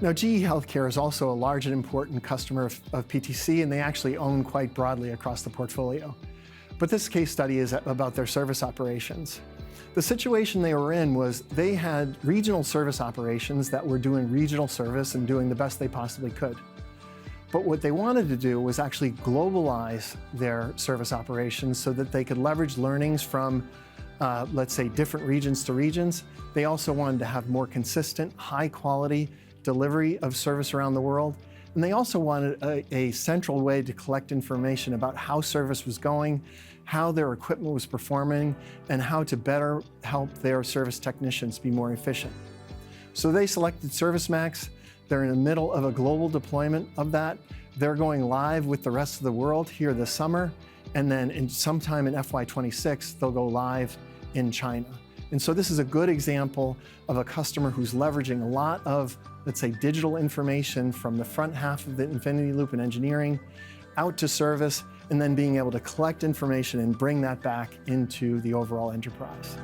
Now, GE Healthcare is also a large and important customer of PTC, and they actually own quite broadly across the portfolio. But this case study is about their service operations. The situation they were in was they had regional service operations that were doing regional service and doing the best they possibly could. But what they wanted to do was actually globalize their service operations so that they could leverage learnings from, let's say, different regions to regions. They also wanted to have more consistent, high-quality delivery of service around the world. And they also wanted a central way to collect information about how service was going, how their equipment was performing, and how to better help their service technicians be more efficient. So they selected ServiceMax. They're in the middle of a global deployment of that. They're going live with the rest of the world here this summer, and then sometime in FY26, they'll go live in China. And so this is a good example of a customer who's leveraging a lot of, let's say, digital information from the front half of the infinity loop in engineering out to service, and then being able to collect information and bring that back into the overall enterprise.